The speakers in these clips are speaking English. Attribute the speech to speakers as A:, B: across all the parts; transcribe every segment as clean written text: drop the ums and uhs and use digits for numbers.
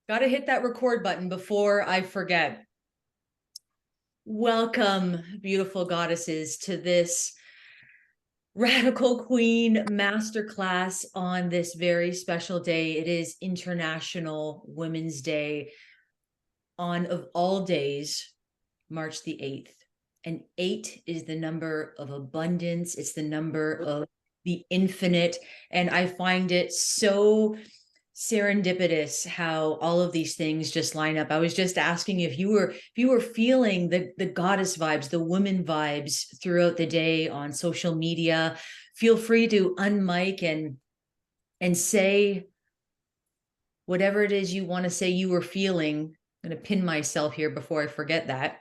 A: Got to hit that record button before I forget. Welcome, beautiful goddesses, to this RADicaL Queen Masterclass on this very special day. It is International Women's Day on, of all days, March the 8th. And 8 is the number of abundance. It's the number of the infinite. And I find it so serendipitous how all of these things just line up. I was just asking if you were feeling the goddess vibes, the woman vibes throughout the day on social media. Feel free to unmic and say whatever it is you want to say you were feeling. I'm going to pin myself here before I forget that.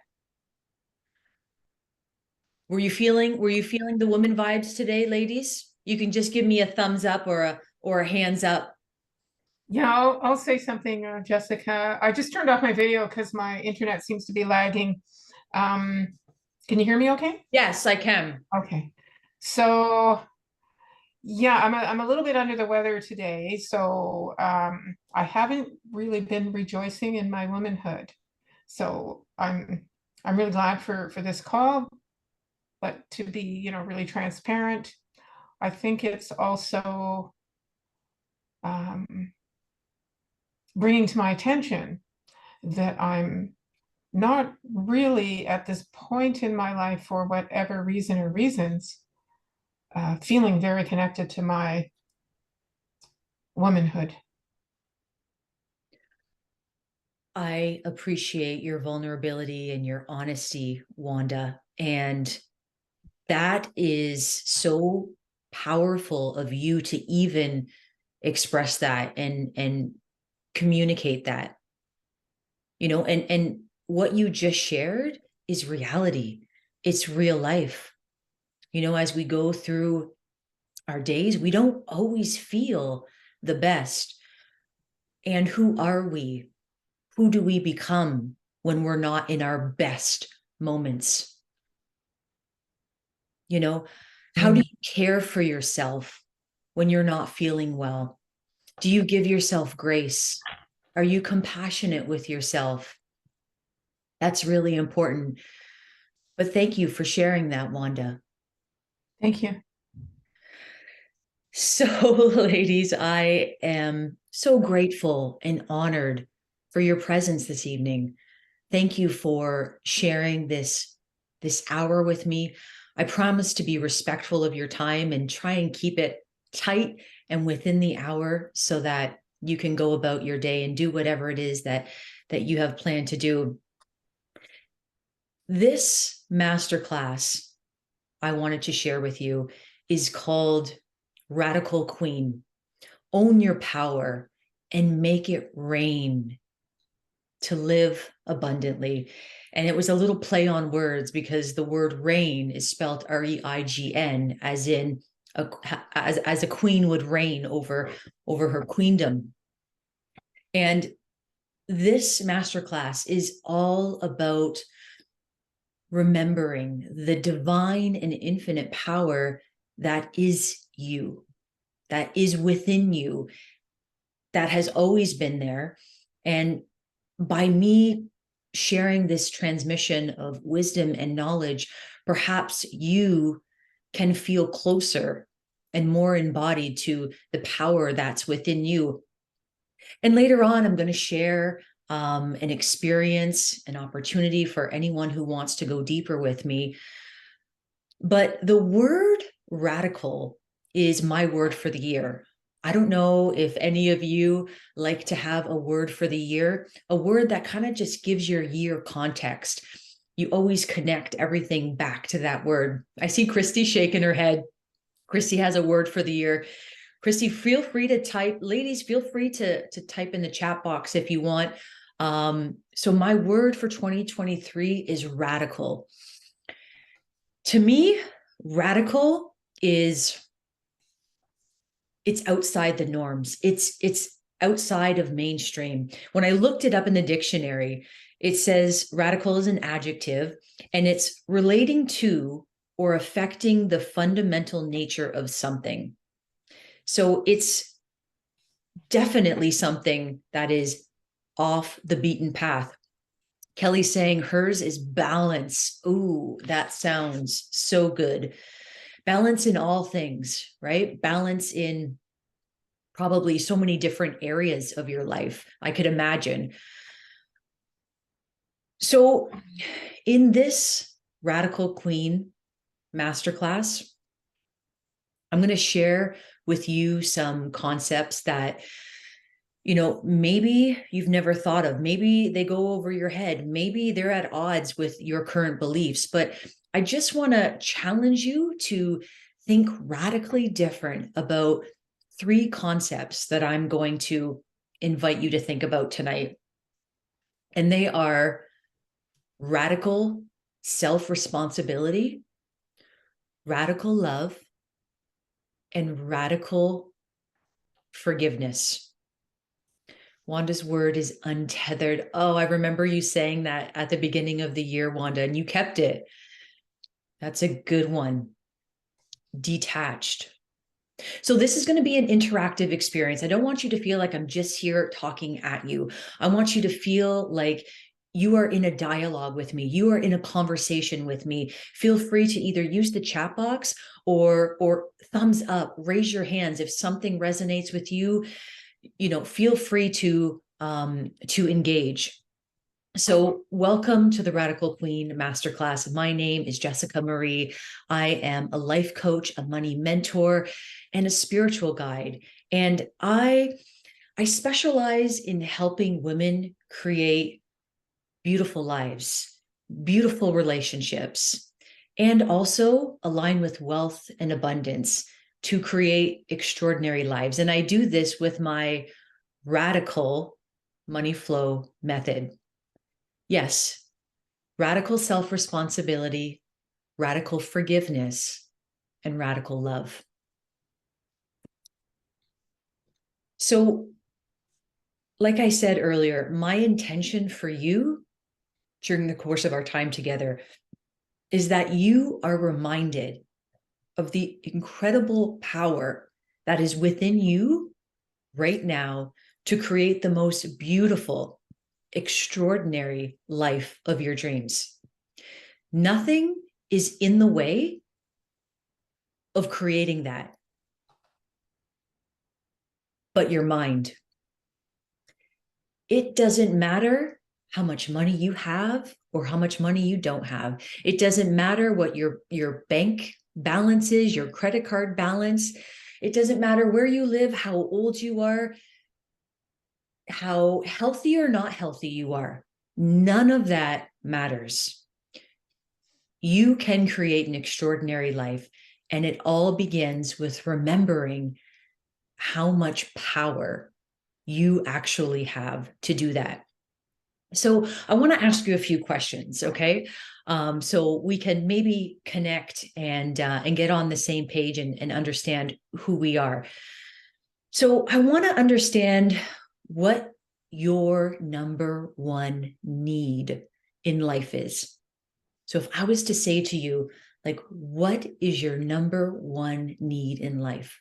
A: Were you feeling the woman vibes today, ladies? You can just give me a thumbs up or a hands up.
B: Yeah, I'll say something, Jessica. I just turned off my video because my internet seems to be lagging. Um, can you hear me okay?
A: Yes, I can.
B: Okay. So yeah, I'm a little bit under the weather today. So I haven't really been rejoicing in my womanhood. So I'm really glad for this call, but to be, really transparent, I think it's also um, bringing to my attention that I'm not really at this point in my life, for whatever reason or reasons, feeling very connected to my womanhood.
A: I appreciate your vulnerability and your honesty, Wanda. And that is so powerful of you to even express that and communicate that. And what you just shared is reality. It's real life. As we go through our days, we don't always feel the best. And who are we? Who do we become when we're not in our best moments? How do
B: Mm.
A: you care for yourself when you're not feeling well? Do you give yourself grace? Are you compassionate with yourself? That's really important. But thank you for sharing that, Wanda.
B: Thank you.
A: So, ladies, I am so grateful and honored for your presence this evening. Thank you for sharing this hour with me. I promise to be respectful of your time and try and keep it tight and within the hour so that you can go about your day and do whatever it is that you have planned to do. This masterclass I wanted to share with you is called RADicaL Queen. Own your power and make it rain to live abundantly. And it was a little play on words because the word reign is spelled REIGN, as in as a queen would reign over her queendom. And this masterclass is all about remembering the divine and infinite power that is you, that is within you, that has always been there. And by me sharing this transmission of wisdom and knowledge, perhaps you can feel closer and more embodied to the power that's within you. And later on, I'm going to share an experience, an opportunity for anyone who wants to go deeper with me. But the word RADicaL is my word for the year. I don't know if any of you like to have a word for the year, a word that kind of just gives your year context. You always connect everything back to that word. I see Christy shaking her head. Christy has a word for the year. Christy, feel free to type. Ladies, feel free to type in the chat box if you want. So my word for 2023 is RADicaL. To me, RADicaL is it's outside the norms. It's outside of mainstream. When I looked it up in the dictionary, it says RADicaL is an adjective and it's relating to or affecting the fundamental nature of something. So it's definitely something that is off the beaten path. Kelly's saying hers is balance. Ooh, that sounds so good. Balance in all things, right? Balance in probably so many different areas of your life, I could imagine. So, in this RADicaL Queen Masterclass, I'm going to share with you some concepts that, maybe you've never thought of. Maybe they go over your head. Maybe they're at odds with your current beliefs. But I just want to challenge you to think radically different about 3 concepts that I'm going to invite you to think about tonight. And they are radical self-responsibility, radical love, and radical forgiveness. Wanda's word is untethered. Oh, I remember you saying that at the beginning of the year, Wanda, and you kept it. That's a good one. Detached. So this is going to be an interactive experience. I don't want you to feel like I'm just here talking at you. I want you to feel like you are in a dialogue with me. You are in a conversation with me. Feel free to either use the chat box or thumbs up, raise your hands if something resonates with you. Feel free to engage. So welcome to the RADicaL Queen Masterclass. My name is Jessica Marie. I am a life coach, a money mentor, and a spiritual guide. And I specialize in helping women create beautiful lives, beautiful relationships, and also align with wealth and abundance to create extraordinary lives. And I do this with my RADicaL money flow method. Yes, radical self-responsibility, radical forgiveness, and radical love. So, like I said earlier, my intention for you during the course of our time together is that you are reminded of the incredible power that is within you right now to create the most beautiful, extraordinary life of your dreams. Nothing is in the way of creating that but your mind. It doesn't matter how much money you have or how much money you don't have. It doesn't matter what your bank balance is, your credit card balance. It doesn't matter where you live, how old you are, how healthy or not healthy you are. None of that matters. You can create an extraordinary life, and it all begins with remembering how much power you actually have to do that. So I want to ask you a few questions, okay? So we can maybe connect and get on the same page and understand who we are. So I want to understand what your number one need in life is. So if I was to say to you, like, what is your number one need in life?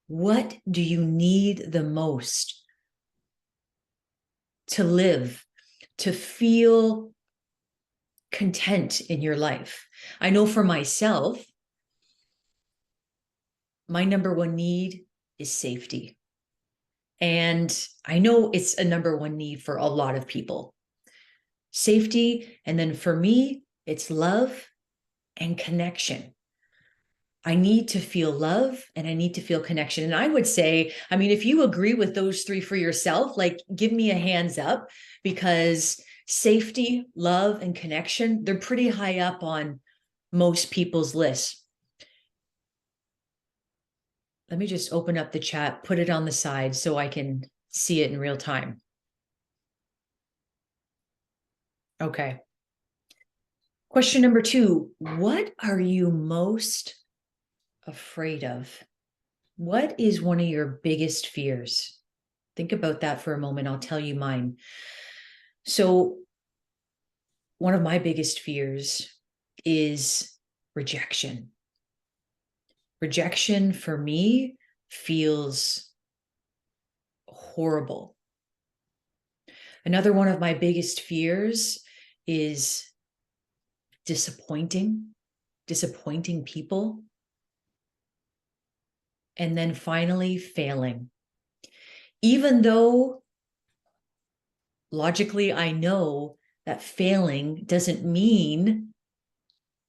A: What do you need the most to live, to feel content in your life? I know for myself, my number one need is safety. And I know it's a number one need for a lot of people. Safety. And then for me, it's love and connection. I need to feel love and I need to feel connection. And I would say, I mean, if you agree with those 3 for yourself, like, give me a hands up, because safety, love, and connection, they're pretty high up on most people's lists. Let me just open up the chat, put it on the side so I can see it in real time. Okay. Question number 2, what are you most afraid of? What is one of your biggest fears? Think about that for a moment. I'll tell you mine. So, one of my biggest fears is rejection. Rejection for me feels horrible. Another one of my biggest fears is disappointing people. And then finally failing. Even though logically I know that failing doesn't mean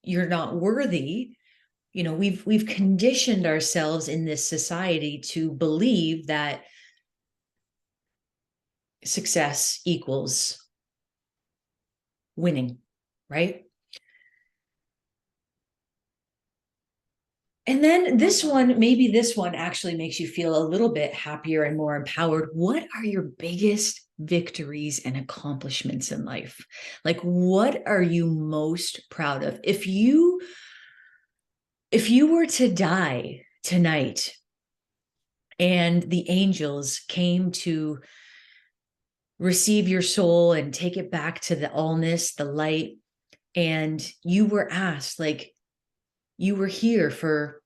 A: you're not worthy. You know, we've conditioned ourselves in this society to believe that success equals winning, right? And then maybe this one actually makes you feel a little bit happier and more empowered. What are your biggest victories and accomplishments in life? Like, what are you most proud of? If you were to die tonight and the angels came to receive your soul and take it back to the allness, the light, and you were asked, like, you were here for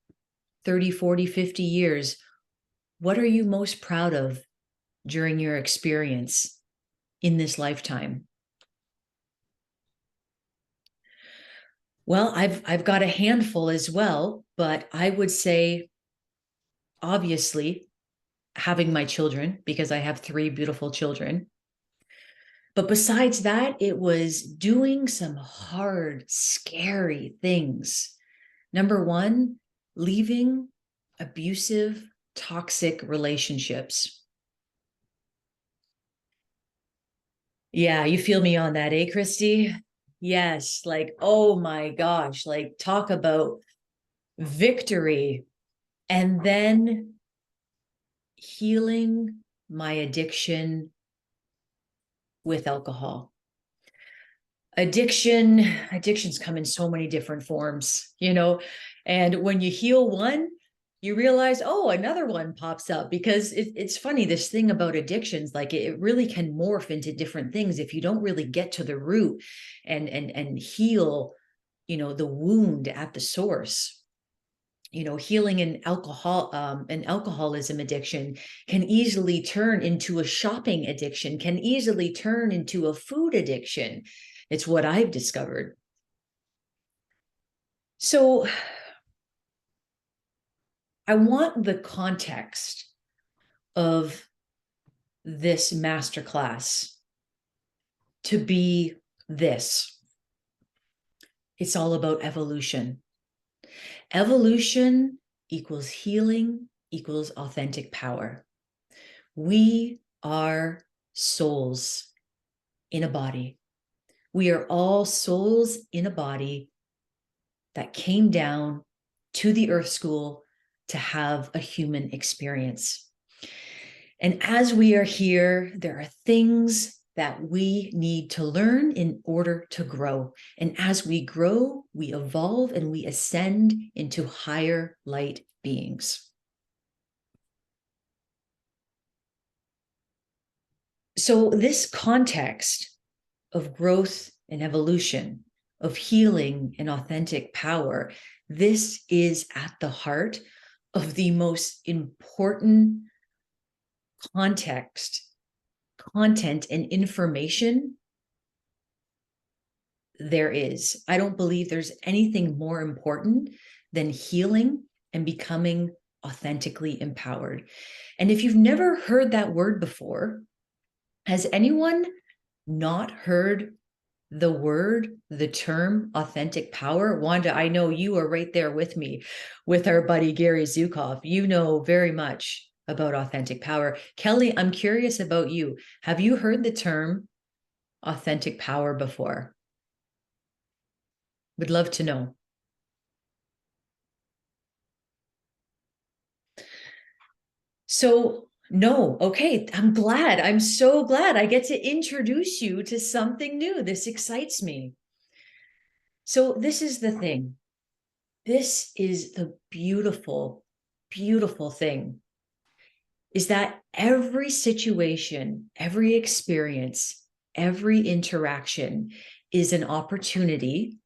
A: 30, 40, 50 years. What are you most proud of during your experience in this lifetime? Well, I've got a handful as well, but I would say, obviously, having my children, because I have 3 beautiful children. But besides that, it was doing some hard, scary things. Number one, leaving abusive, toxic relationships. Yeah, you feel me on that, eh, Christy? Yes, like, oh my gosh, like, talk about victory. And then healing my addiction with alcohol. Addictions come in so many different forms, you know, and when you heal one, you realize, oh, another one pops up. Because it's funny, this thing about addictions, like, it really can morph into different things if you don't really get to the root and heal, you know, the wound at the source. You know, healing an alcoholism addiction can easily turn into a shopping addiction, can easily turn into a food addiction. It's what I've discovered. So I want the context of this masterclass to be this. It's all about evolution. Evolution equals healing equals authentic power. We are souls in a body. We are all souls in a body that came down to the earth school to have a human experience. And as we are here, there are things that we need to learn in order to grow. And as we grow, we evolve and we ascend into higher light beings. So this context of growth and evolution, of healing and authentic power, this is at the heart of the most important content and information there is. I don't believe there's anything more important than healing and becoming authentically empowered. And if you've never heard that word before, has anyone not heard the term authentic power? Wanda, I know you are right there with me with our buddy Gary Zukov. You know very much about authentic power. Kelly, I'm curious about you. Have you heard the term authentic power before? Would love to know. So, no, okay, I'm glad. I'm so glad I get to introduce you to something new. This excites me. So, this is the thing. This is the beautiful, beautiful thing, is that every situation, every experience, every interaction is an opportunity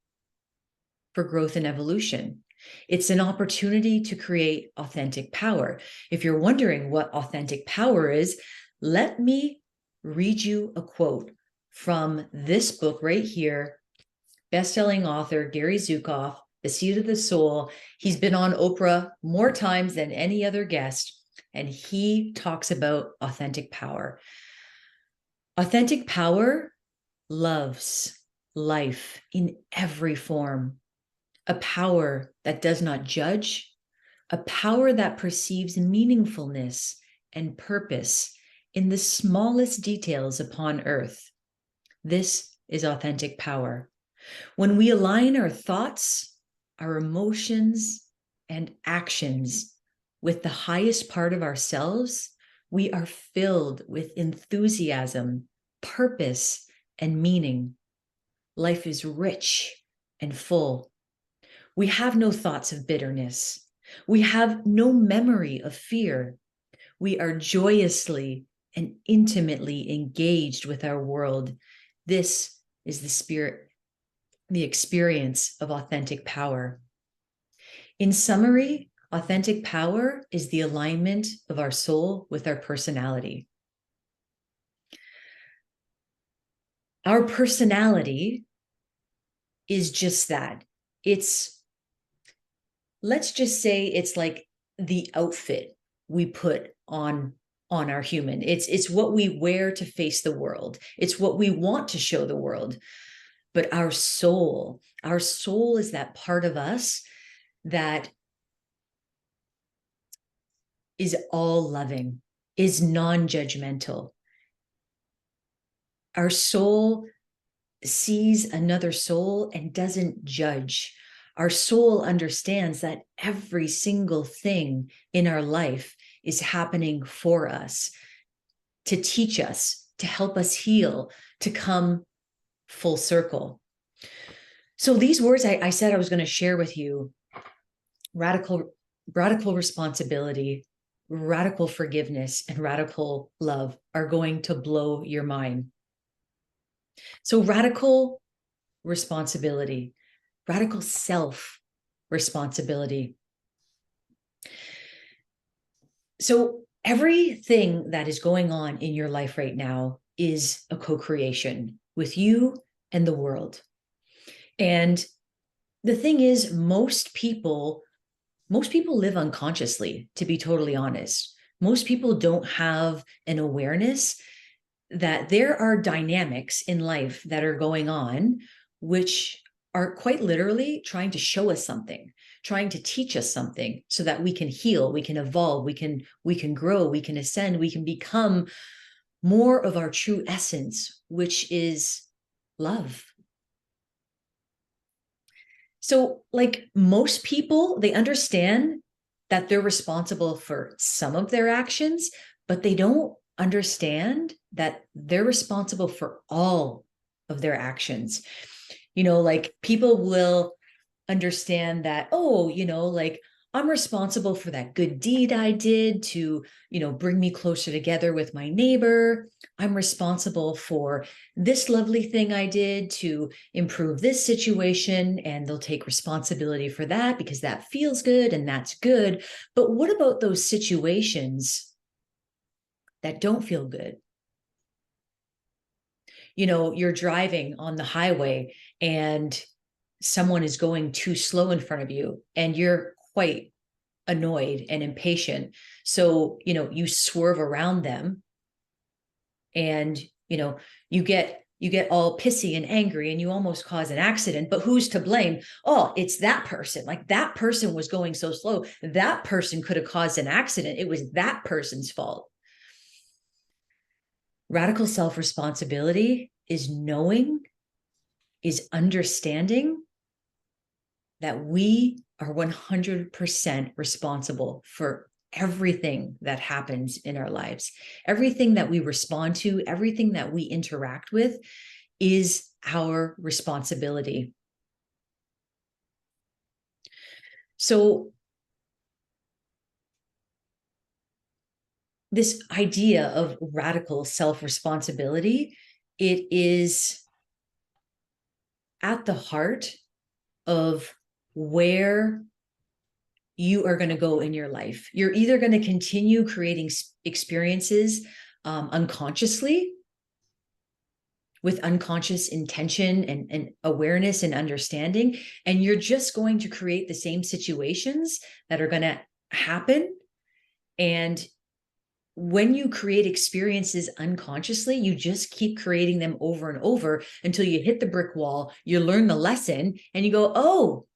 A: for growth and evolution. It's an opportunity to create authentic power. If you're wondering what authentic power is, let me read you a quote from this book right here, best-selling author Gary Zukav, The Seat of the Soul. He's been on Oprah more times than any other guest, and he talks about authentic power. Authentic power loves life in every form, a power that does not judge, a power that perceives meaningfulness and purpose in the smallest details upon earth. This is authentic power. When we align our thoughts, our emotions, and actions with the highest part of ourselves, we are filled with enthusiasm, purpose, and meaning. Life is rich and full. We have no thoughts of bitterness. We have no memory of fear. We are joyously and intimately engaged with our world. This is the experience of authentic power. In summary, authentic power is the alignment of our soul with our personality. Our personality is just that. Let's just say it's like the outfit we put on our human. It's what we wear to face the world. It's what we want to show the world. But our soul is that part of us that is all loving, is non-judgmental. Our soul sees another soul and doesn't judge. Our soul understands that every single thing in our life is happening for us, to teach us, to help us heal, to come full circle. So these words I said I was going to share with you, radical responsibility, radical forgiveness, and radical love, are going to blow your mind. So radical responsibility, radical self-responsibility. So everything that is going on in your life right now is a co-creation with you and the world. And the thing is, most people live unconsciously, to be totally honest. Most people don't have an awareness that there are dynamics in life that are going on, which are quite literally trying to show us something, trying to teach us something so that we can heal, we can evolve, we can grow, we can ascend, we can become more of our true essence, which is love. So, like most people, they understand that they're responsible for some of their actions, but they don't understand that they're responsible for all of their actions. Like people will understand that, oh, like I'm responsible for that good deed I did to, bring me closer together with my neighbor. I'm responsible for this lovely thing I did to improve this situation, and they'll take responsibility for that because that feels good and that's good. But what about those situations that don't feel good? You're driving on the highway and someone is going too slow in front of you and you're quite annoyed and impatient. So, you swerve around them and, you get all pissy and angry and you almost cause an accident. But who's to blame? Oh, it's that person. Like that person was going so slow. That person could have caused an accident. It was that person's fault. Radical self-responsibility is knowing, is understanding that we are 100% responsible for everything that happens in our lives. Everything that we respond to, everything that we interact with is our responsibility. So this idea of radical self-responsibility, it is at the heart of where you are going to go in your life. You're either going to continue creating experiences unconsciously, with unconscious intention and awareness and understanding. And you're just going to create the same situations that are going to happen. And when you create experiences unconsciously, you just keep creating them over and over until you hit the brick wall, you learn the lesson, and you go, oh,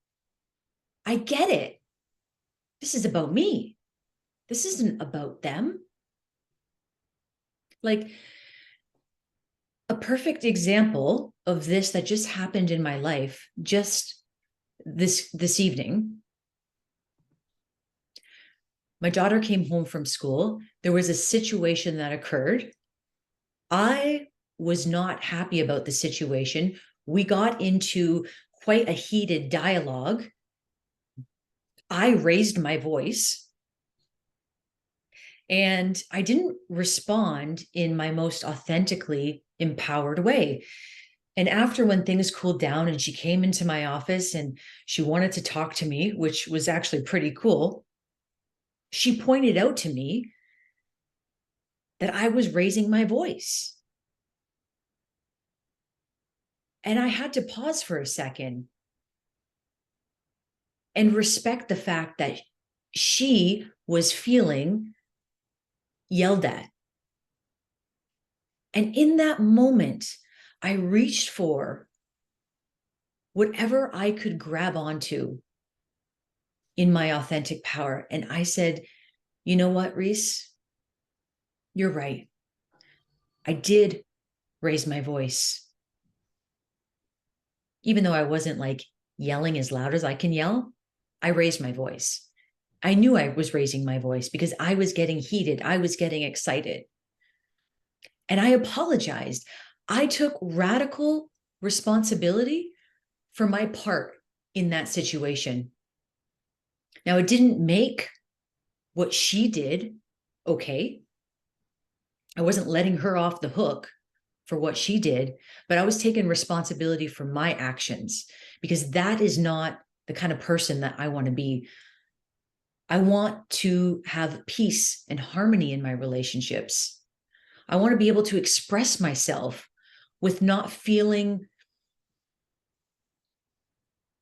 A: I get it. This is about me. This isn't about them. Like, a perfect example of this that just happened in my life just this evening. My daughter came home from school. There was a situation that occurred. I was not happy about the situation. We got into quite a heated dialogue. I raised my voice and I didn't respond in my most authentically empowered way. And after, when things cooled down and she came into my office and she wanted to talk to me, which was actually pretty cool, she pointed out to me that I was raising my voice. And I had to pause for a second and respect the fact that she was feeling yelled at. And in that moment, I reached for whatever I could grab onto in my authentic power. And I said, you know what, Reese? You're right. I did raise my voice. Even though I wasn't like yelling as loud as I can yell, I raised my voice. I knew I was raising my voice because I was getting heated. I was getting excited. And I apologized. I took radical responsibility for my part in that situation. Now, it didn't make what she did okay. I wasn't letting her off the hook for what she did, but I was taking responsibility for my actions because that is not the kind of person that I want to be. I want to have peace and harmony in my relationships. I want to be able to express myself with not feeling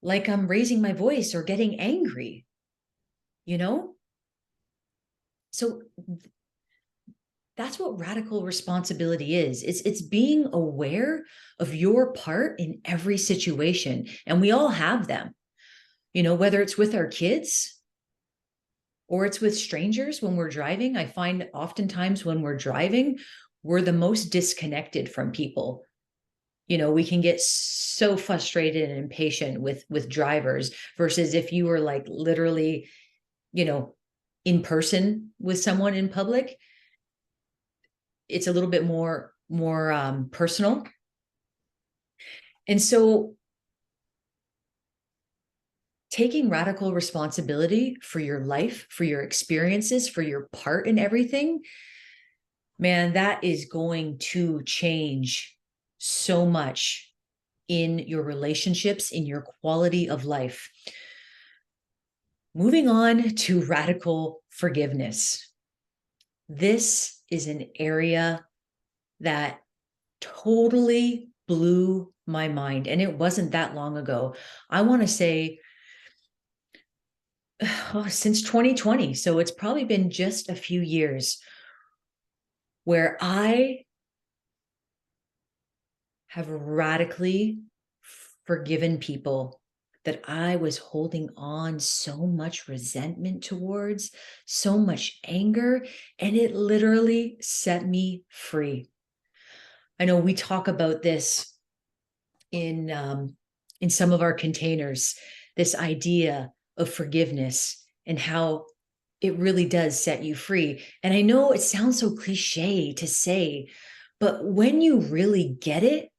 A: like I'm raising my voice or getting angry, you know? So that's what radical responsibility is. It's being aware of your part in every situation. And we all have them, you know, whether it's with our kids or it's with strangers when we're driving. I find oftentimes when we're driving, we're the most disconnected from people. You know, we can get so frustrated and impatient with drivers versus if you were like literally, you know, in person with someone in public, it's a little bit more personal. And so taking radical responsibility for your life, for your experiences, for your part in everything, man, that is going to change so much in your relationships, in your quality of life. Moving on to radical forgiveness. This is an area that totally blew my mind. And it wasn't that long ago. I want to say since 2020. So it's probably been just a few years where I have radically forgiven people that I was holding on so much resentment towards, so much anger, and it literally set me free. I know we talk about this in some of our containers, this idea of forgiveness and how it really does set you free. And I know it sounds so cliche to say, but when you really get it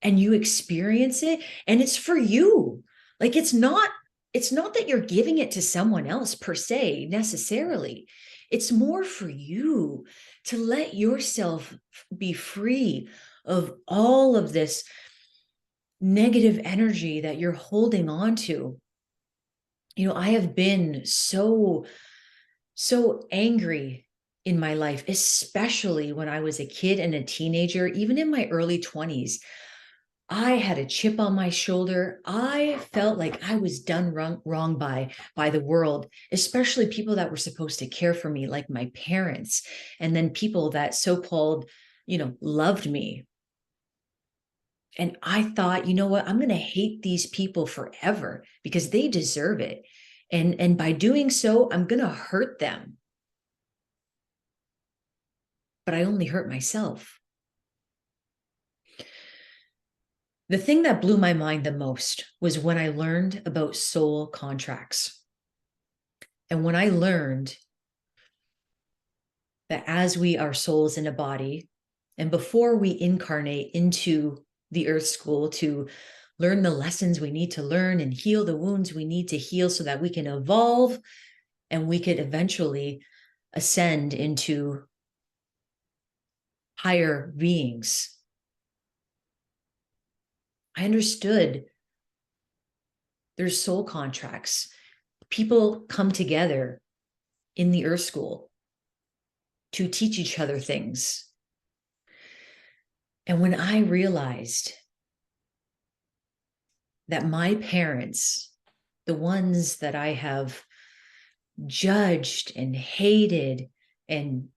A: and you experience it, and it's for you, like it's not that you're giving it to someone else per se necessarily. It's more for you to let yourself be free of all of this negative energy that you're holding on to. You know, I have been so angry in my life, especially when I was a kid and a teenager, even in my early 20s. I had a chip on my shoulder. I felt like I was done wrong by the world, especially people that were supposed to care for me, like my parents, and then people that so-called, loved me. And I thought, you know what? I'm going to hate these people forever because they deserve it. And by doing so, I'm going to hurt them. But I only hurt myself. The thing that blew my mind the most was when I learned about soul contracts. And when I learned that as we are souls in a body, and before we incarnate into the earth school to learn the lessons we need to learn and heal the wounds we need to heal so that we can evolve and we could eventually ascend into higher beings. I understood there's soul contracts. People come together in the earth school to teach each other things. And when I realized that my parents, the ones that I have judged and hated and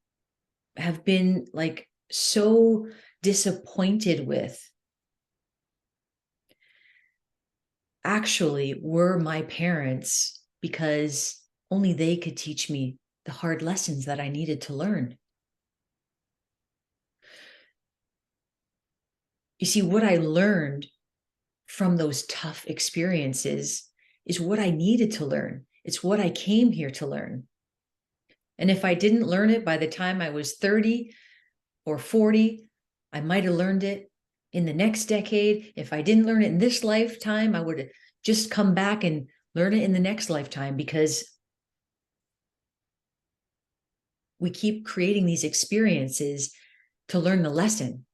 A: have been like so disappointed with, actually were my parents because only they could teach me the hard lessons that I needed to learn. You see, what I learned from those tough experiences is what I needed to learn. It's what I came here to learn. And if I didn't learn it by the time I was 30 or 40, I might have learned it in the next decade. If I didn't learn it in this lifetime, I would have just come back and learn it in the next lifetime, because we keep creating these experiences to learn the lesson.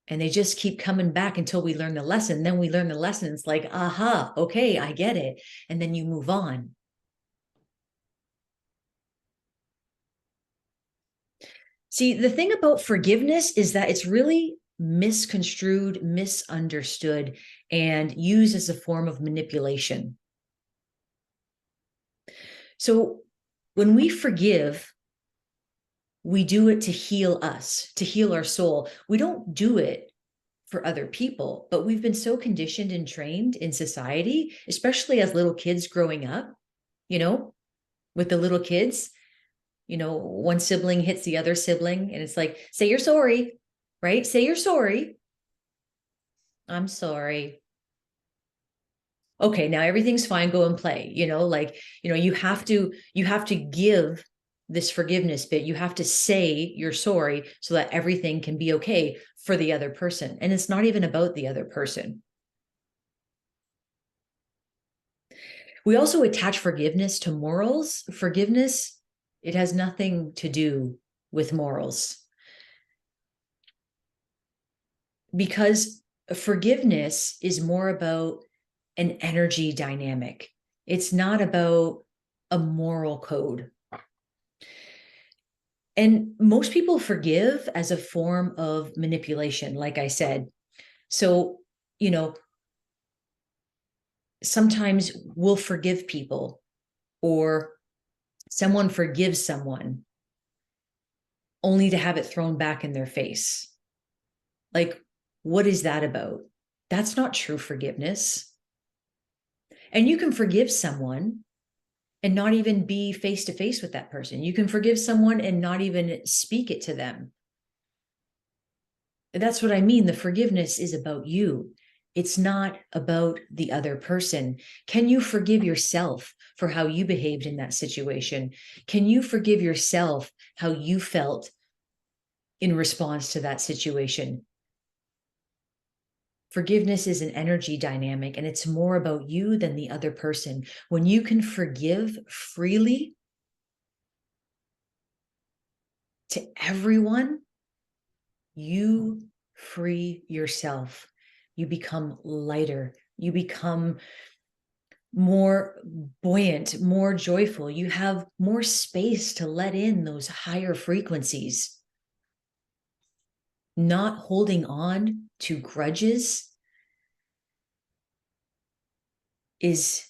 A: And they just keep coming back until we learn the lesson. Then we learn the lesson. It's like, aha, okay, I get it. And then you move on. See, the thing about forgiveness is that it's really misconstrued, misunderstood, and used as a form of manipulation. So when we forgive, we do it to heal us, to heal our soul. We don't do it for other people, but we've been so conditioned and trained in society, especially as little kids growing up, you know, with the little kids, one sibling hits the other sibling and it's like, say you're sorry, right? Say you're sorry. I'm sorry. Okay, now everything's fine, go and play. You have to give this forgiveness bit. You have to say you're sorry so that everything can be okay for the other person. And it's not even about the other person. We also attach forgiveness to morals. Forgiveness, it has nothing to do with morals. Because forgiveness is more about an energy dynamic. It's not about a moral code. And most people forgive as a form of manipulation, like I said. So, sometimes we'll forgive people, or someone forgives someone only to have it thrown back in their face. Like, what is that about? That's not true forgiveness. And you can forgive someone and not even be face to face with that person. You can forgive someone and not even speak it to them. That's what I mean. The forgiveness is about you. It's not about the other person. Can you forgive yourself for how you behaved in that situation? Can you forgive yourself how you felt in response to that situation? Forgiveness is an energy dynamic, and it's more about you than the other person. When you can forgive freely to everyone, you free yourself. You become lighter. You become more buoyant, more joyful. You have more space to let in those higher frequencies. Not holding on to grudges is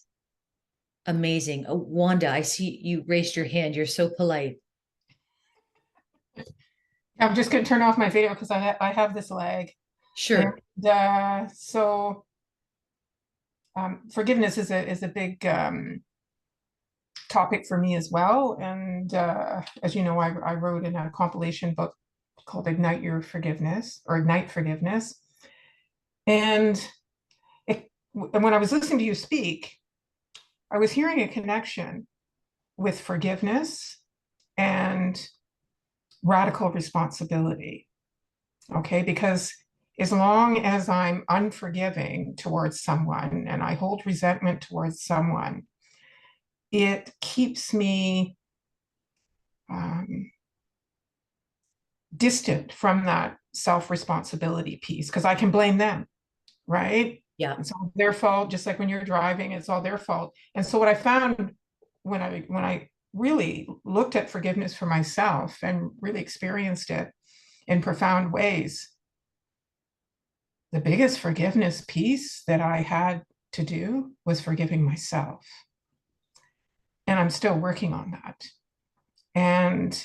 A: amazing. Oh, Wanda, I see you raised your hand. You're so polite.
B: I'm just going to turn off my video because I have this lag. And
A: Sure.
B: so forgiveness is a big topic for me as well. And as you know, I wrote in a compilation book called Ignite Your Forgiveness or Ignite Forgiveness. And when I was listening to you speak, I was hearing a connection with forgiveness and radical responsibility. Okay, because as long as I'm unforgiving towards someone and I hold resentment towards someone, it keeps me um, distant from that self-responsibility piece because I can blame them, right?
A: Yeah.
B: It's all their fault, just like when you're driving, it's all their fault. And so what I found when I really looked at forgiveness for myself and really experienced it in profound ways, the biggest forgiveness piece that I had to do was forgiving myself. And I'm still working on that. And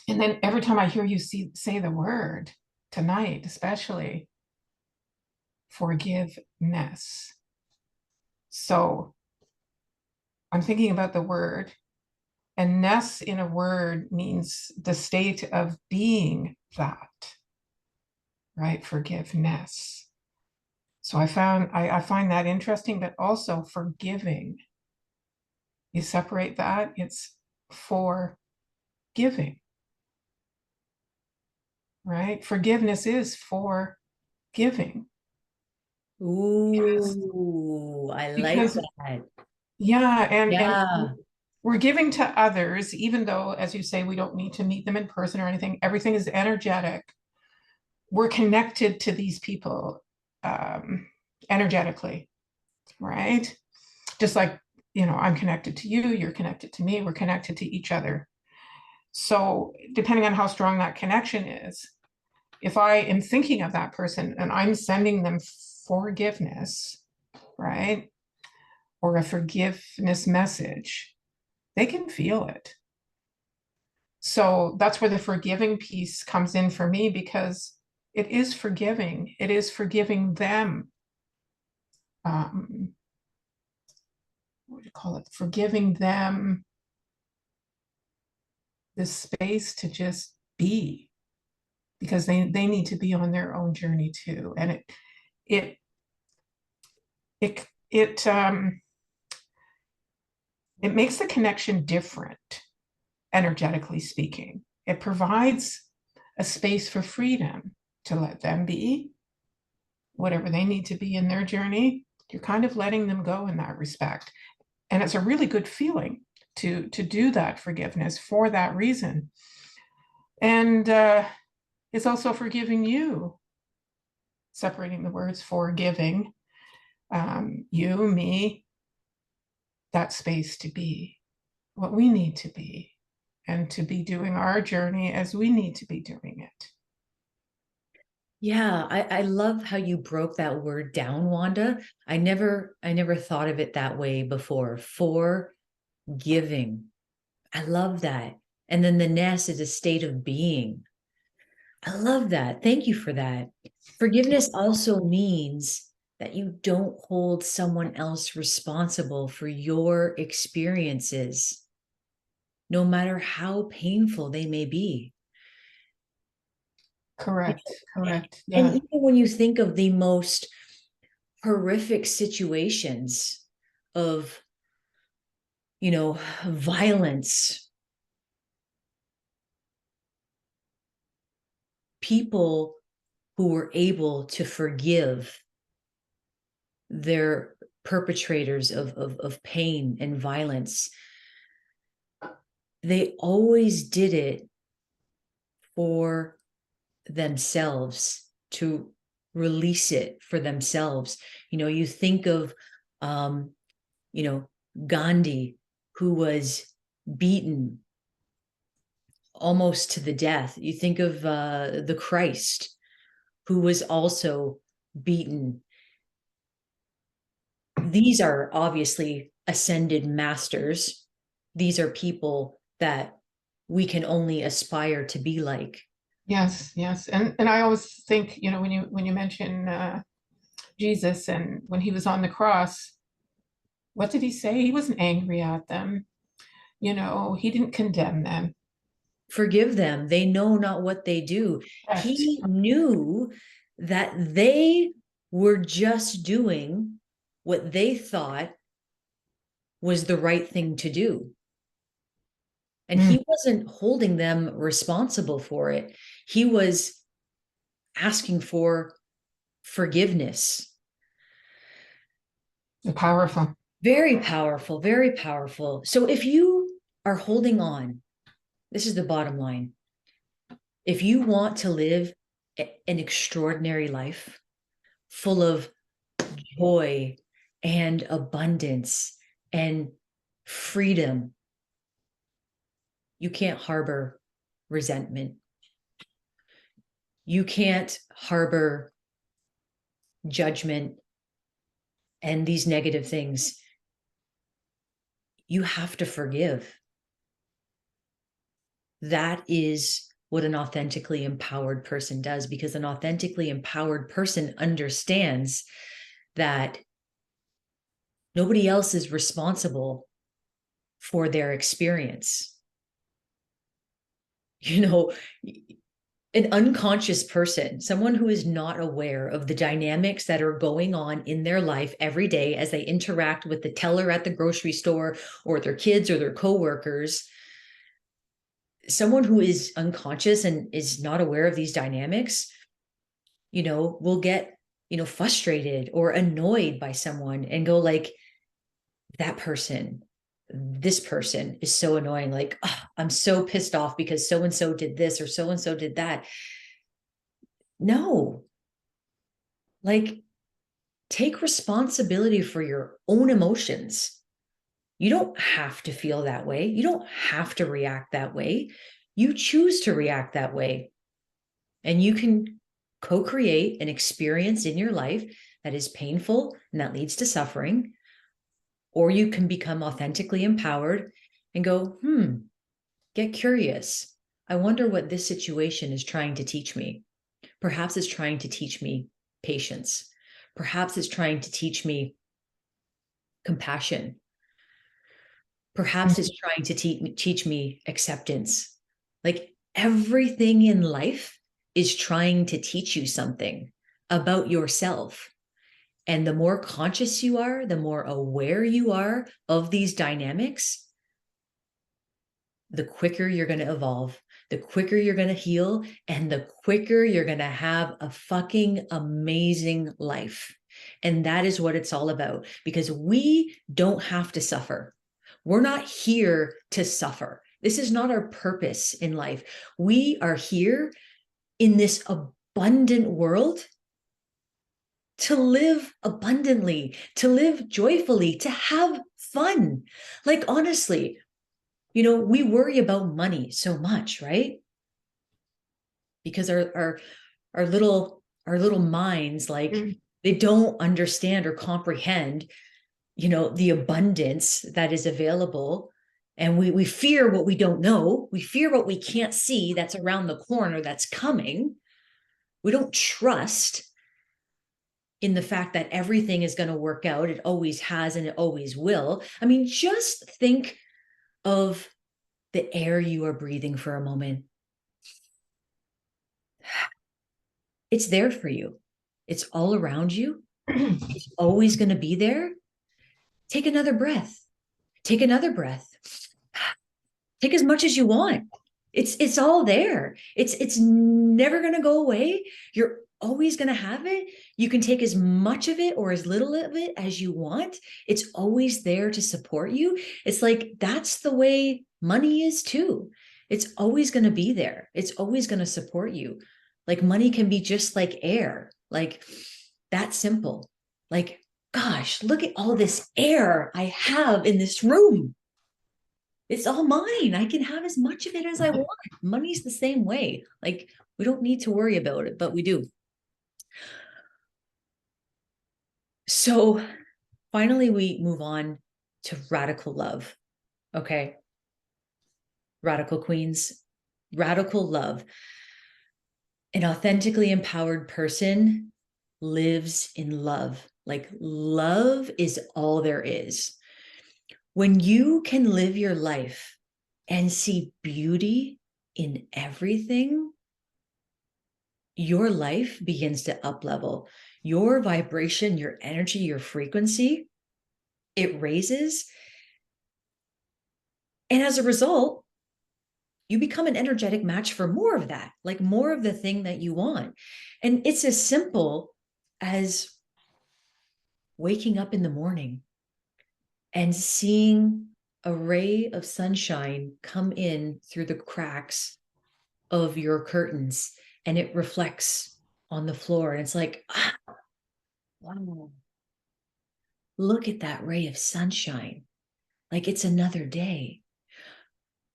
B: then every time I hear you say the word tonight, especially forgiveness. So I'm thinking about the word, and ness in a word means the state of being that, right? Forgiveness. So I find that interesting, but also forgiving. You separate that, it's for giving, right? Forgiveness is for giving. Because,
A: Ooh, I like
B: because
A: that.
B: yeah, and
A: Yeah.
B: we're giving to others, even though, as you say, we don't need to meet them in person or anything. Everything is energetic. We're connected to these people energetically, right? Just like, I'm connected to you, you're connected to me, we're connected to each other. So depending on how strong that connection is, if I am thinking of that person and I'm sending them forgiveness, right? Or a forgiveness message, they can feel it. So that's where the forgiving piece comes in for me because it is forgiving. It is forgiving them. Um, what do you call it? Forgiving them the space to just be because they need to be on their own journey too. And it it it it makes the connection different, energetically speaking. It provides a space for freedom to let them be whatever they need to be in their journey. You're kind of letting them go in that respect. And it's a really good feeling to do that forgiveness for that reason. And it's also forgiving you, separating the words forgiving, you, me, that space to be what we need to be and to be doing our journey as we need to be doing it.
A: Yeah, I love how you broke that word down, Wanda. I never thought of it that way before. Forgiving. I love that. And then the ness is a state of being. I love that. Thank you for that. Forgiveness also means that you don't hold someone else responsible for your experiences, no matter how painful they may be.
B: Correct, correct.
A: And
B: Yeah,
A: even when you think of the most horrific situations of, violence, people who were able to forgive their perpetrators of pain and violence, they always did it for themselves, to release it for themselves. You think of You know, Gandhi, who was beaten almost to the death. You think of the Christ, who was also beaten. These are obviously ascended masters. These are people that we can only aspire to be like.
B: Yes, yes. And I always think, when you mention Jesus and when he was on the cross, what did he say? He wasn't angry at them. He didn't condemn them.
A: Forgive them. They know not what they do.
B: Correct.
A: He knew that they were just doing what they thought was the right thing to do. And
B: Mm,
A: he wasn't holding them responsible for it. He was asking for forgiveness.
B: powerful.
A: Very powerful, very powerful. So if you are holding on, this is the bottom line. If you want to live an extraordinary life full of joy and abundance and freedom, you can't harbor resentment. You can't harbor judgment and these negative things. You have to forgive. That is what an authentically empowered person does, because an authentically empowered person understands that nobody else is responsible for their experience. You know, an unconscious person, someone who is not aware of the dynamics that are going on in their life every day as they interact with the teller at the grocery store or their kids or their coworkers, someone who is unconscious and is not aware of these dynamics, will get, frustrated or annoyed by someone and go like, that person, this person is so annoying. Like, oh, I'm so pissed off because so-and-so did this or so-and-so did that. No, like, take responsibility for your own emotions. You don't have to feel that way. You don't have to react that way. You choose to react that way. And you can co-create an experience in your life that is painful and that leads to suffering. Or you can become authentically empowered and go, get curious. I wonder what this situation is trying to teach me. Perhaps it's trying to teach me patience. Perhaps it's trying to teach me compassion. Perhaps it's trying to teach me acceptance. Like, everything in life is trying to teach you something about yourself. And the more conscious you are, the more aware you are of these dynamics, the quicker you're going to evolve, the quicker you're going to heal, and the quicker you're going to have a fucking amazing life. And that is what it's all about, because we don't have to suffer. We're not here to suffer. This is not our purpose in life. We are here in this abundant world to live abundantly, to live joyfully, to have fun. Like, honestly, we worry about money so much, right? Because our little minds, like, they don't understand or comprehend, the abundance that is available. And we fear what we don't know. We fear what we can't see that's around the corner that's coming. We don't trust in the fact that everything is going to work out. It always has and it always will. I mean, just think of the air you are breathing for a moment. It's there for you. It's all around you. It's always going to be there. Take another breath. Take another breath. Take as much as you want. It's all there. It's never going to go away. You're always going to have it. You can take as much of it or as little of it as you want. It's always there to support you. It's like, that's the way money is too. It's always going to be there. It's always going to support you. Like, money can be just like air, like, that simple. Like, gosh, look at all this air I have in this room. It's all mine. I can have as much of it as I want. Money's the same way. Like, we don't need to worry about it, but we do. So finally, we move on to radical love. Okay. Radical queens, radical love. An authentically empowered person lives in love. Like, love is all there is. When you can live your life and see beauty in everything, your life begins to up level. Your vibration, your energy, your frequency, it raises. And as a result, you become an energetic match for more of that, like more of the thing that you want. And it's as simple as waking up in the morning and seeing a ray of sunshine come in through the cracks of your curtains, and it reflects on the floor. And it's like, ah, wow, look at that ray of sunshine. Like, it's another day.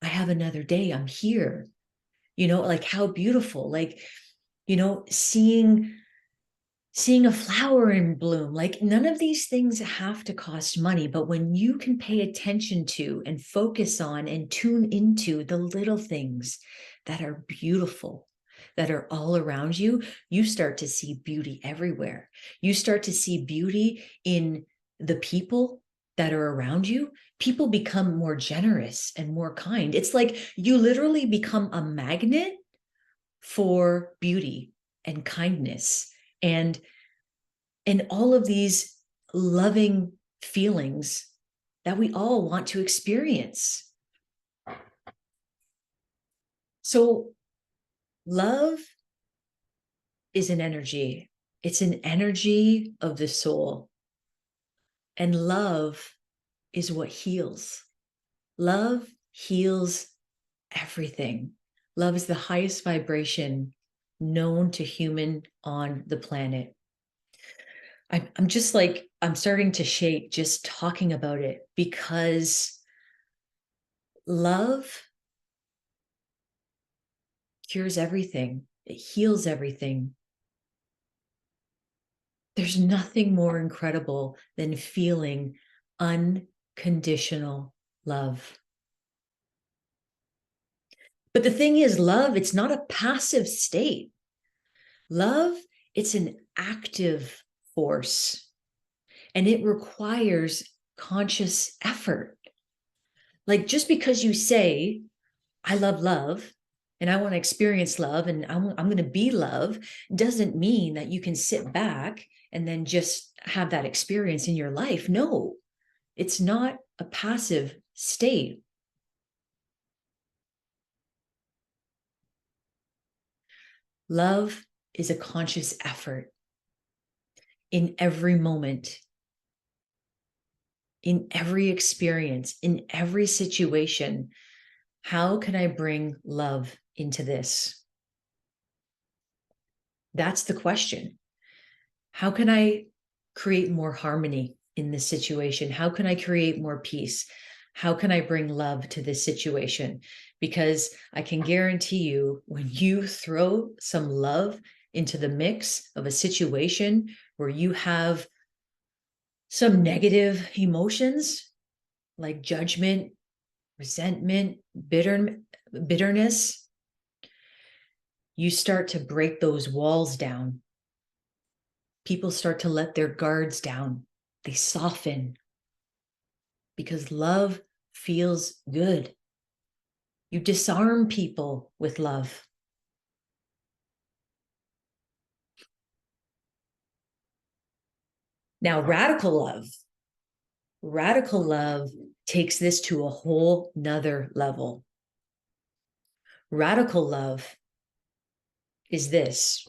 A: I have another day. I'm here. Like, how beautiful. Like, seeing a flower in bloom. Like, none of these things have to cost money, but when you can pay attention to and focus on and tune into the little things that are beautiful, that are all around you, you start to see beauty everywhere. You start to see beauty in the people that are around you. People become more generous and more kind. It's like you literally become a magnet for beauty and kindness and all of these loving feelings that we all want to experience. So love is an energy. It's an energy of the soul. And love is what heals. Love heals everything. Love is the highest vibration known to human on the planet. I'm just like, I'm starting to shake just talking about it, because love cures everything. It heals everything. There's nothing more incredible than feeling unconditional love. But the thing is, love, it's not a passive state. Love, it's an active force, and it requires conscious effort. Like, just because you say, I love love and I want to experience love and I'm going to be love, doesn't mean that you can sit back and then just have that experience in your life. No, it's not a passive state. Love is a conscious effort in every moment, in every experience, in every situation. How can I bring love into this? That's the question. How can I create more harmony in this situation? How can I create more peace? How can I bring love to this situation? Because I can guarantee you, when you throw some love into the mix of a situation where you have some negative emotions like judgment, resentment, bitterness, you start to break those walls down. People start to let their guards down. They soften, because love feels good. You disarm people with love. Now, radical love takes this to a whole nother level. Radical love is this.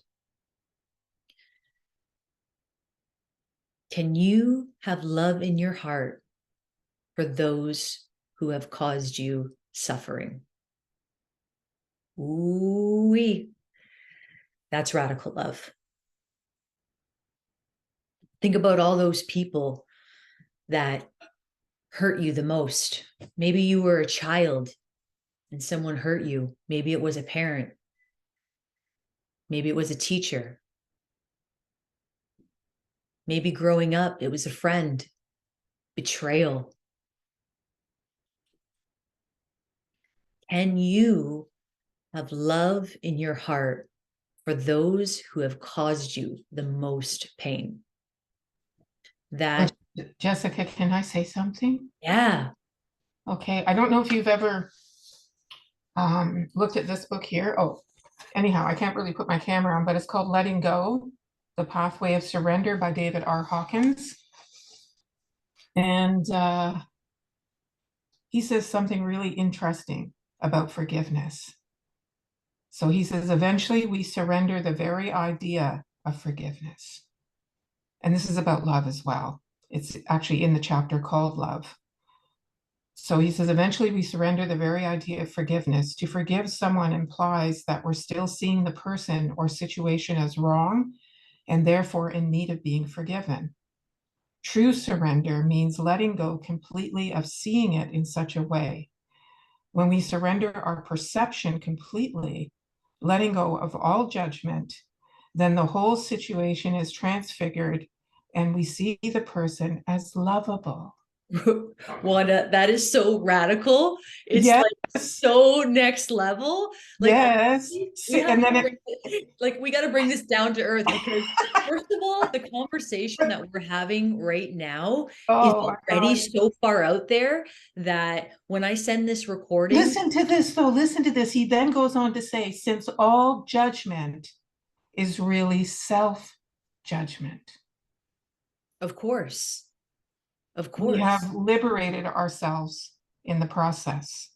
A: Can you have love in your heart for those who have caused you suffering? Ooh-wee. That's radical love. Think about all those people that hurt you the most. Maybe you were a child and someone hurt you. Maybe it was a parent. Maybe it was a teacher. Maybe growing up, it was a friend. Betrayal. Can you have love in your heart for those who have caused you the most pain?
B: Well,
A: That,
B: Jessica, can I say something?
A: yeah.
B: Okay, I don't know if you've ever looked at this book here. Oh, anyhow, I can't really put my camera on, but it's called Letting Go, The Pathway of Surrender by David R. Hawkins. And he says something really interesting about forgiveness. So he says, eventually we surrender the very idea of forgiveness. And this is about love as well. It's actually in the chapter called Love. So he says, eventually we surrender the very idea of forgiveness. To forgive someone implies that we're still seeing the person or situation as wrong and therefore in need of being forgiven. True surrender means letting go completely of seeing it in such a way. When we surrender our perception completely, letting go of all judgment, then the whole situation is transfigured and we see the person as lovable.
A: Wanda, that is so radical. It's
B: Yes,
A: like so next level. Like
B: yes.
A: honestly, we have
B: And
A: to
B: then
A: bring like we got to bring this down to earth because first of all, the conversation that we're having right now is
B: oh my
A: already
B: God.
A: so far out there that when I send this recording,
B: Listen to this, though. Listen to this. He then goes on to say, since all judgment is really self judgment,
A: of course, of
B: we
A: course.
B: have liberated ourselves in the process,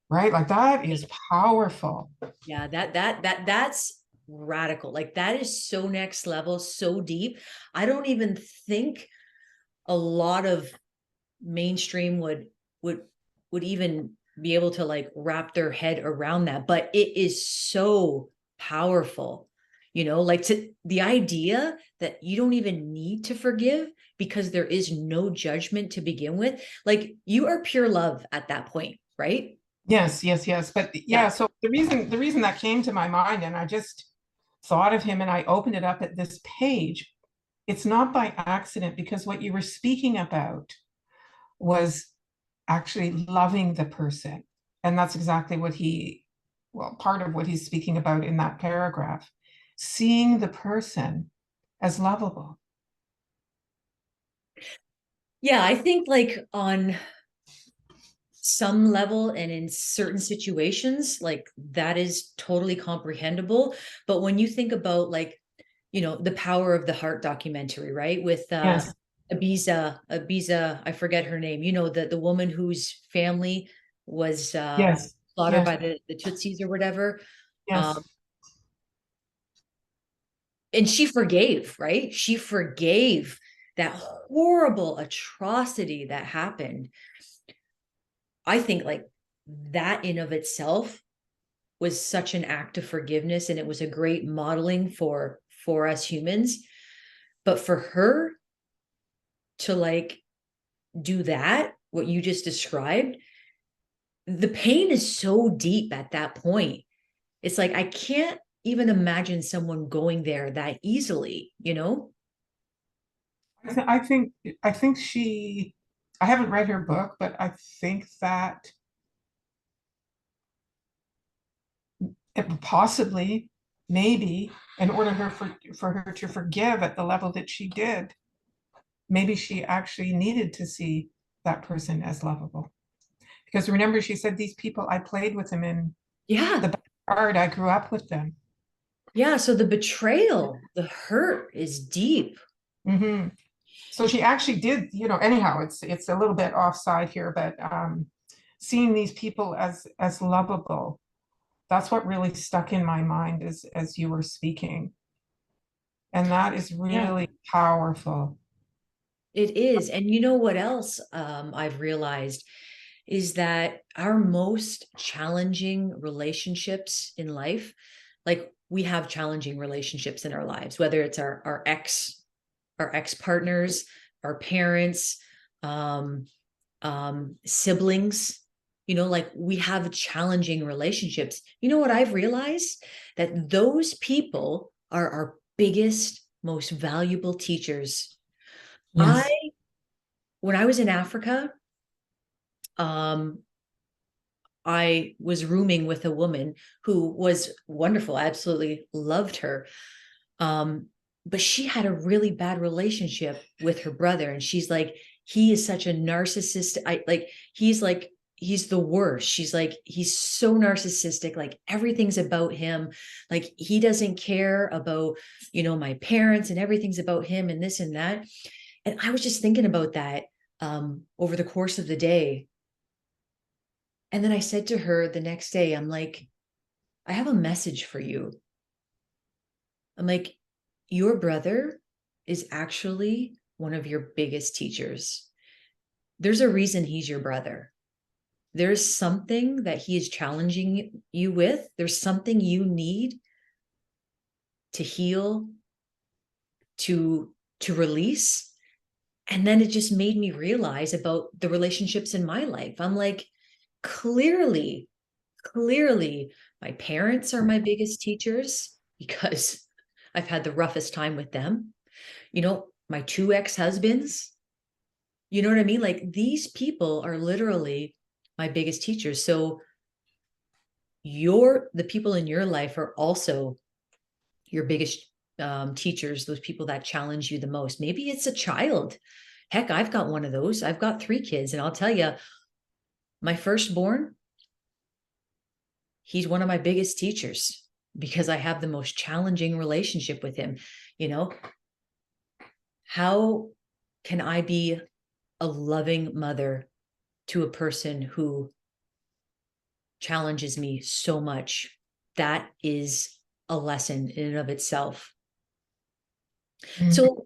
B: right? Like that is powerful.
A: Yeah, that's radical. Like that is so next level, so deep. I don't even think a lot of mainstream would would even be able to like wrap their head around that, but it is so powerful, like to the idea that you don't even need to forgive because there is no judgment to begin with. Like you are pure love at that point, right?
B: Yes, yes, yes. But
A: Yeah.
B: yeah, so the reason that came to my mind, and I just thought of him and I opened it up at this page, it's not by accident because what you were speaking about was actually loving the person. And that's exactly what well, part of what he's speaking about in that paragraph, seeing the person as lovable.
A: Yeah, I think like on some level and in certain situations, like that is totally comprehensible. But when you think about like, the Power of the Heart documentary, right? With
B: Yes,
A: Ibiza, I forget her name, the woman whose family was
B: yes,
A: slaughtered
B: yes,
A: by the Tutsis or whatever.
B: yes.
A: Um, and she forgave, right? She forgave that horrible atrocity that happened. I think like that in of itself was such an act of forgiveness, and it was a great modeling for us humans. But for her to like do that, what you just described, the pain is so deep at that point. It's like I can't even imagine someone going there that easily.
B: I think I haven't read her book, but I think that it possibly, maybe, in order for her to forgive at the level that she did, maybe she actually needed to see that person as lovable. Because remember, she said, these people, I played with them in
A: Yeah.
B: the backyard, I grew up with them.
A: Yeah. So the betrayal, the hurt is deep.
B: Hmm. So she actually did, anyhow, it's a little bit offside here, but seeing these people as lovable, that's what really stuck in my mind as you were speaking. And that is
A: Yeah.
B: really powerful.
A: It is. And you know what else I've realized is that our most challenging relationships in life, like we have challenging relationships in our lives, whether it's our ex our ex-partners, our parents, siblings, like we have challenging relationships. You know what I've realized? That those people are our biggest, most valuable teachers.
C: Yes.
A: When I was in Africa, um, I was rooming with a woman who was wonderful. I absolutely loved her. Um, but she had a really bad relationship with her brother. And she's like, he is such a narcissist. He's the worst. She's like, he's so narcissistic. Like everything's about him. Like he doesn't care about, my parents, and everything's about him and this and that. And I was just thinking about that over the course of the day. And then I said to her the next day, I'm like, I have a message for you. I'm like, your brother is actually one of your biggest teachers. There's a reason he's your brother. There's something that he is challenging you with. There's something you need to heal, to release. And then it just made me realize about the relationships in my life. I'm like, clearly, my parents are my biggest teachers because I've had the roughest time with them. My two ex-husbands, you know what I mean? Like these people are literally my biggest teachers. So the people in your life are also your biggest teachers, those people that challenge you the most. Maybe it's a child. Heck, I've got one of those. I've got 3 kids, and I'll tell you, my firstborn, he's one of my biggest teachers because I have the most challenging relationship with him. How can I be a loving mother to a person who challenges me so much? That is a lesson in and of itself. So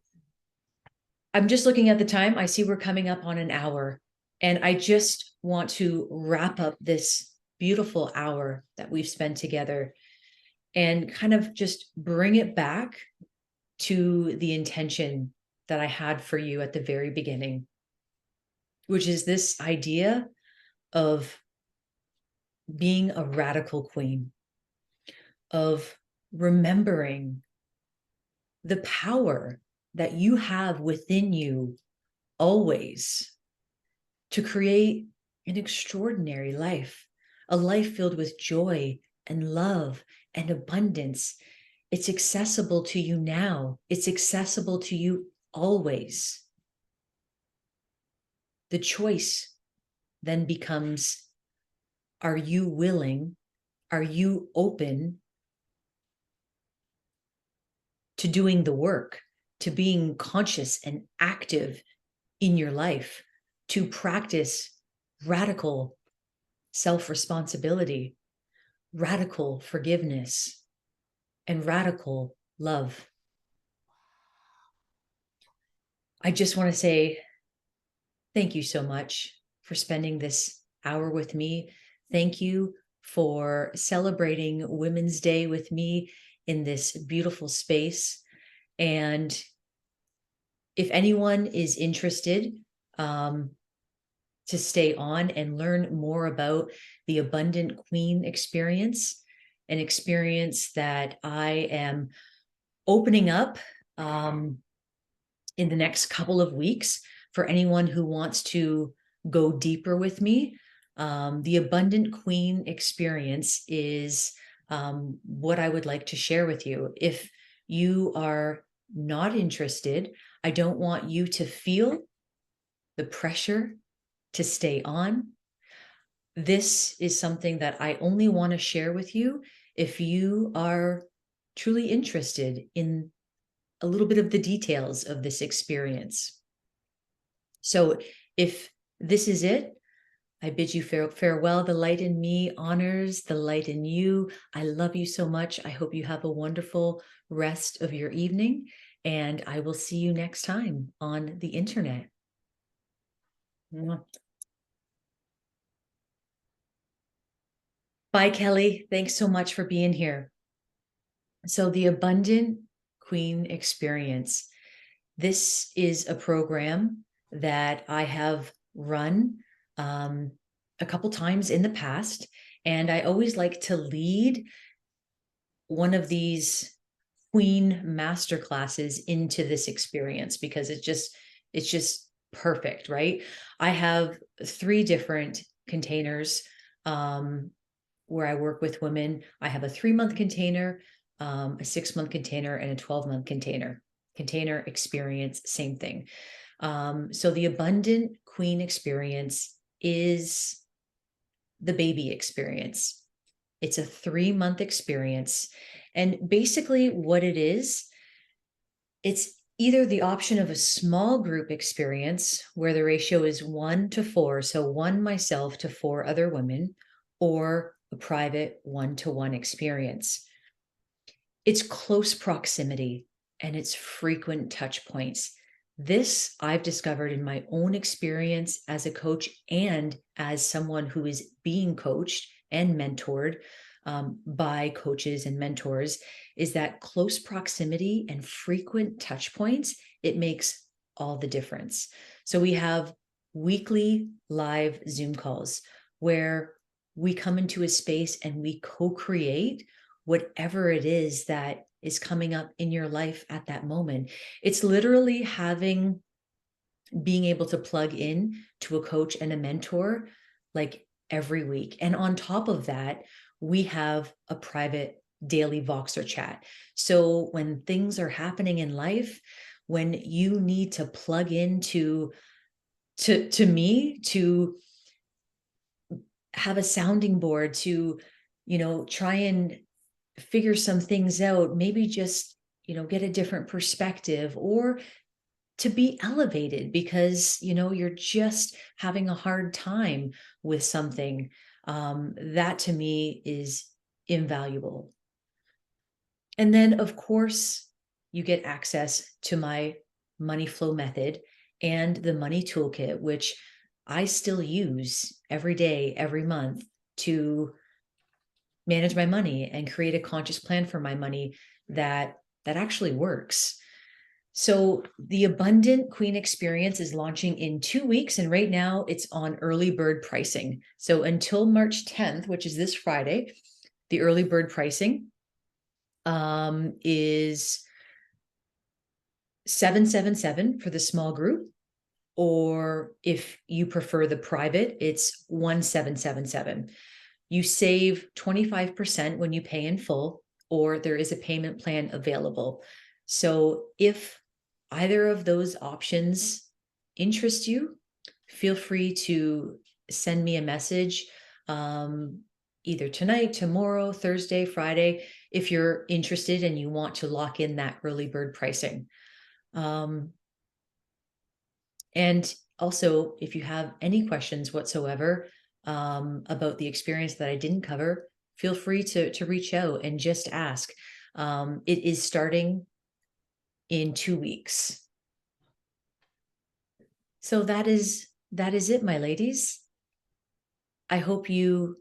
A: I'm just looking at the time. I see we're coming up on an hour, and I just want to wrap up this beautiful hour that we've spent together and kind of just bring it back to the intention that I had for you at the very beginning, which is this idea of being a radical queen, of remembering the power that you have within you always to create an extraordinary life, a life filled with joy and love and abundance. It's accessible to you now. It's accessible to you always. The choice then becomes, are you willing? Are you open to doing the work, to being conscious and active in your life, to practice radical self-responsibility, radical forgiveness, and radical love? I just want to say thank you so much for spending this hour with me. Thank you for celebrating Women's Day with me in this beautiful space. And if anyone is interested to stay on and learn more about the Abundant Queen experience, an experience that I am opening up in the next couple of weeks for anyone who wants to go deeper with me. The Abundant Queen experience is what I would like to share with you. If you are not interested, I don't want you to feel the pressure to stay on. This is something that I only want to share with you if you are truly interested in a little bit of the details of this experience. So if this is it, I bid you farewell. The light in me honors the light in you. I love you so much. I hope you have a wonderful rest of your evening, and I will see you next time on the internet. Bye, Kelly. Thanks so much for being here. So the Abundant Queen experience. This is a program that I have run a couple times in the past, and I always like to lead one of these Queen Masterclasses into this experience because it's just perfect, right? I have 3 different containers where I work with women. I have a 3-month container, a 6-month container, and a 12-month container. Container experience, same thing. So the Abundant Queen experience is the baby experience. It's a 3-month experience. And basically, what it is, it's either the option of a small group experience where the ratio is 1 to 4, so 1 myself to 4 other women, or a private 1-to-1 experience. It's close proximity and it's frequent touch points. This I've discovered in my own experience as a coach and as someone who is being coached and mentored by coaches and mentors, is that close proximity and frequent touch points, it makes all the difference. So we have weekly live Zoom calls where we come into a space and we co-create whatever it is that is coming up in your life at that moment. It's literally being able to plug in to a coach and a mentor like every week. And on top of that, we have a private daily Voxer chat. So when things are happening in life, when you need to plug into to me to have a sounding board to, try and figure some things out, maybe just, get a different perspective, or to be elevated because, you're just having a hard time with something, that to me is invaluable. And then, of course, you get access to my money flow method and the money toolkit, which I still use every day, every month to manage my money and create a conscious plan for my money that actually works. So the Abundant Queen experience is launching in 2 weeks, and right now it's on early bird pricing. So until March 10th, which is this Friday, the early bird pricing is $777 for the small group, or if you prefer the private, it's $1,777. You save 25% when you pay in full, or there is a payment plan available. So if either of those options interest you, feel free to send me a message either tonight, tomorrow, Thursday, Friday, if you're interested and you want to lock in that early bird pricing. And also, if you have any questions whatsoever about the experience that I didn't cover, feel free to reach out and just ask. It is starting in 2 weeks. So that is it, my ladies. I hope you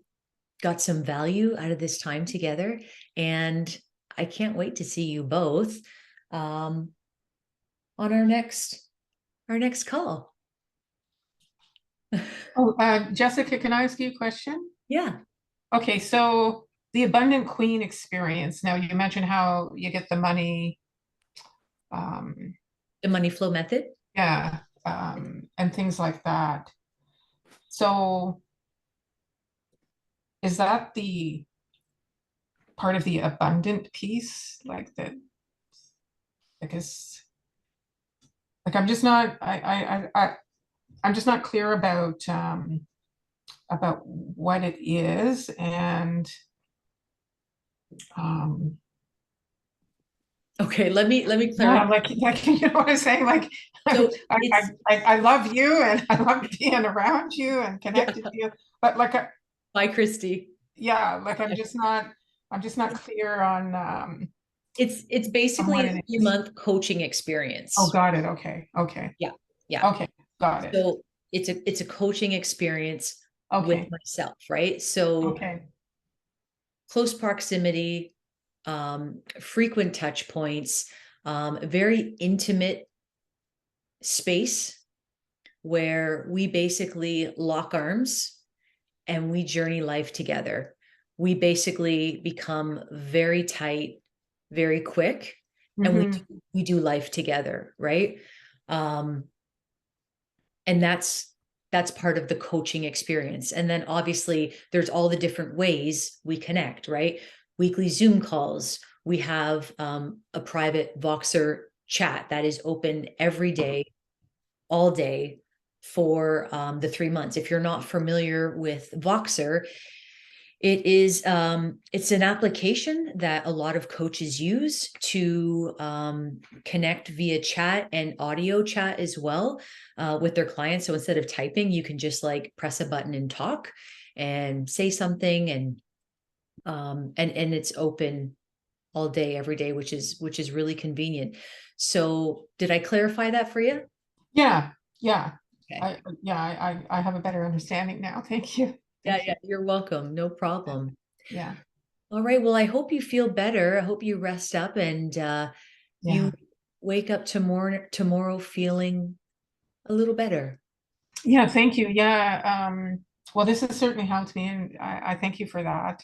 A: got some value out of this time together, and I can't wait to see you both on our next call.
B: Oh, Jessica, can I ask you a question?
A: Yeah.
B: Okay, so the Abundant Queen experience. Now you mentioned how you get the money,
A: The money flow method.
B: yeah, and things like that. So is that the part of the abundant piece, like that? Because like I'm just not clear about what it is, and um
A: Okay, let me
B: yeah,
A: clarify.
B: like you know what I'm saying? Like
A: So
B: I love you and I love being around you and
A: yeah,
B: connected to you, but like
A: bye, Christy.
B: yeah, like I'm just not clear
A: It's
B: on
A: basically
B: what
A: a
B: it is.
A: 3-month coaching
B: Oh,
A: experience.
B: got it. Okay, okay,
A: Yeah, yeah.
B: okay, got it.
A: So it's a coaching experience with
B: Okay,
A: myself, right? So
B: okay,
A: close proximity, frequent touch points, very intimate space where we basically lock arms and we journey life together. We basically become very tight, very quick, and
B: Hmm.
A: we do life together, right? Um, and that's part of the coaching experience. And then obviously there's all the different ways we connect, right? Weekly Zoom calls. We have a private Voxer chat that is open every day, all day for the 3 months. If you're not familiar with Voxer, it's an application that a lot of coaches use to connect via chat and audio chat as well with their clients. So instead of typing, you can just like press a button and talk and say something, and it's open all day every day, which is really convenient. So did I clarify that for you?
B: Yeah, yeah.
A: Okay.
B: I have a better understanding now. Thank you.
A: Yeah,
B: Thank
A: yeah,
B: you.
A: you're welcome. No problem.
B: Yeah,
A: All right. Well, I hope you feel better. I hope you rest up and you
B: yeah.
A: wake up tomorrow feeling a little better.
B: Yeah, thank you. Yeah. Well, this has certainly helped me, and I thank you for that.